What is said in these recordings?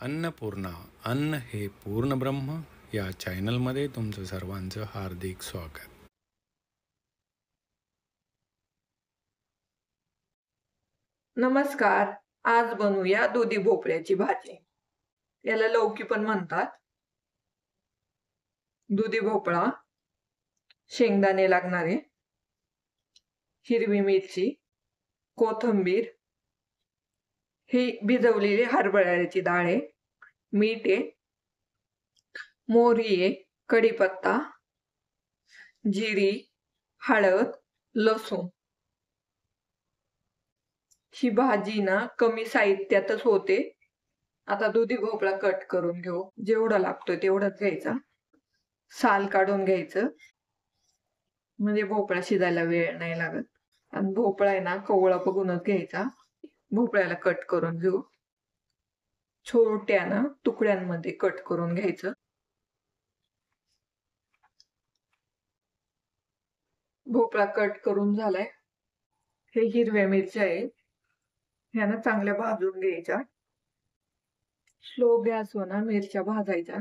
अन्नपूर्णा अन्न हे पूर्ण ब्रह्म या चॅनलमध्ये तुमचं सर्वांचं हार्दिक स्वागत. नमस्कार. आज बनवूया दुधी भोपळ्याची भाजी. याला लौकी पण म्हणतात. दुधी भोपळा, शेंगदाणे लागणारे, हिरवी मिरची, कोथिंबीर, ही भिजवलेली हरभऱ्याची डाळ आहे, मीठ आहे, मोहरी आहे, कढीपत्ता, जिरी, हळद, लसूण. ही भाजी ना कमी साहित्यातच होते. आता दुधी भोपळा कट करून घेऊ. जेवढा लागतोय तेवढाच घ्यायचा. साल काढून घ्यायचं, म्हणजे भोपळा शिजायला वेळ नाही लागत. आणि भोपळा आहे ना कोवळा बघूनच घ्यायचा. भोपळ्याला कट करून घेऊ. छोट्या ना तुकड्यांमध्ये कट करून घ्यायचं. भोपळा कट करून झालाय. हे हिरव्या मिरच्या आहेत, ह्या ना चांगल्या भाजून घ्यायच्या. स्लो गॅसवर ना मिरच्या भाजायच्या.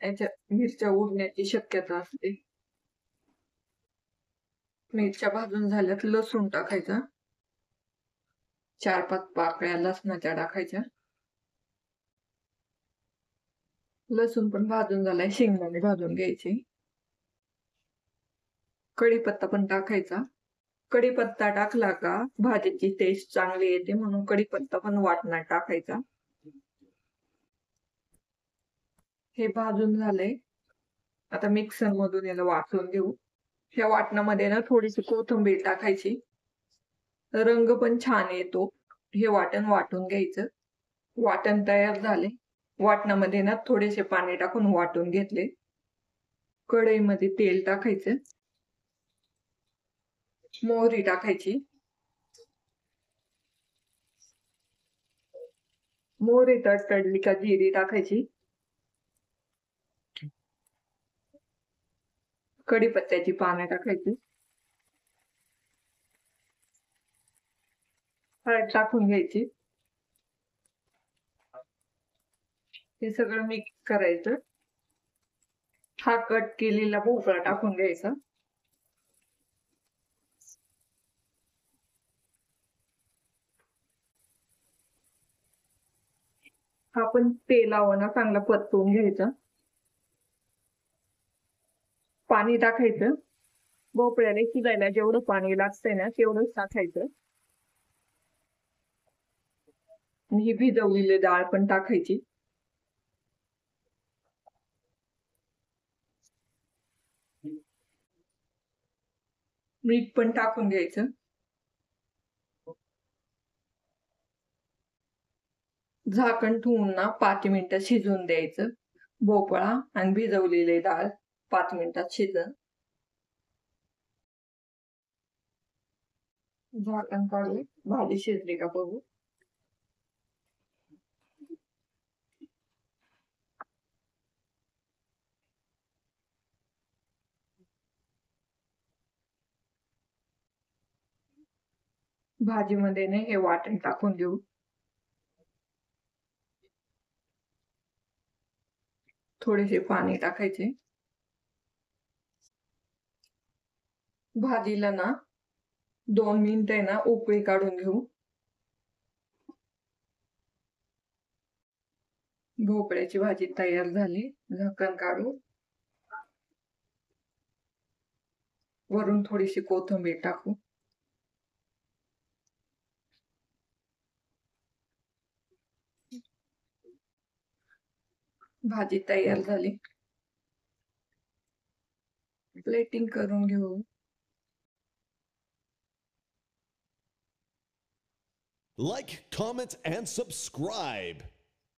याच्या मिरच्या उडण्याची शक्यता असते. मिरच्या भाजून झाल्यात, लसूण टाकायचा. 4-5 पाकळ्या लसणाच्या टाकायच्या. लसूण पण भाजून झालाय, शेंगदाणे भाजून घ्यायचे. कढीपत्ता पण टाकायचा. कढीपत्ता टाकला का भाजीची टेस्ट चांगली येते, म्हणून कढीपत्ता पण वाटणात टाकायचा. हे भाजून झालंय. आता मिक्सर मधून याला वाटून घेऊ. ह्या वाटणामध्ये ना थोडीशी कोथिंबीर टाकायची, रंग पण छान येतो. हे वाटण वाटून घ्यायचं. वाटण तयार झाले. वाटणामध्ये ना थोडेसे पाणी टाकून वाटून घेतले. कढईमध्ये तेल टाकायचं, मोहरी टाकायची. मोहरी तडतडली का जिरी टाकायची. कढीपत्त्याची पाने टाकायची. हळद टाकून घ्यायची. हे सगळं मिक्स करायचं. हा कट केलेला भोपळा टाकून घ्यायचा. हा पण तेलावर ना चांगला परतवून घ्यायचा. पाणी टाकायचं. भोपळ्याला शिजायला जेवढं पाणी लागतंय ना तेवढंच टाकायचं. आणि ही भिजवलेली डाळ पण टाकायची. मीठ पण टाकून घ्यायचं. झाकण ठेवून ना 5 मिनिटं शिजून द्यायचं. भोपळा आणि भिजवलेली डाळ 5 मिनिटात शिजन. झाकण काढून भाजी शिजली का बघू. भाजीमध्ये हे वाटण टाकून देऊ. थोडेसे पाणी टाकायचे. भाजीला ना 2 मिनिटं ना उकळी काढून घेऊ. भोपळ्याची भाजी तयार झाली. झाकण काढू. वरून थोडीशी कोथिंबीर टाकू. भाजी तयार झाली. प्लेटिंग करून घेऊ. Like, comment, and subscribe.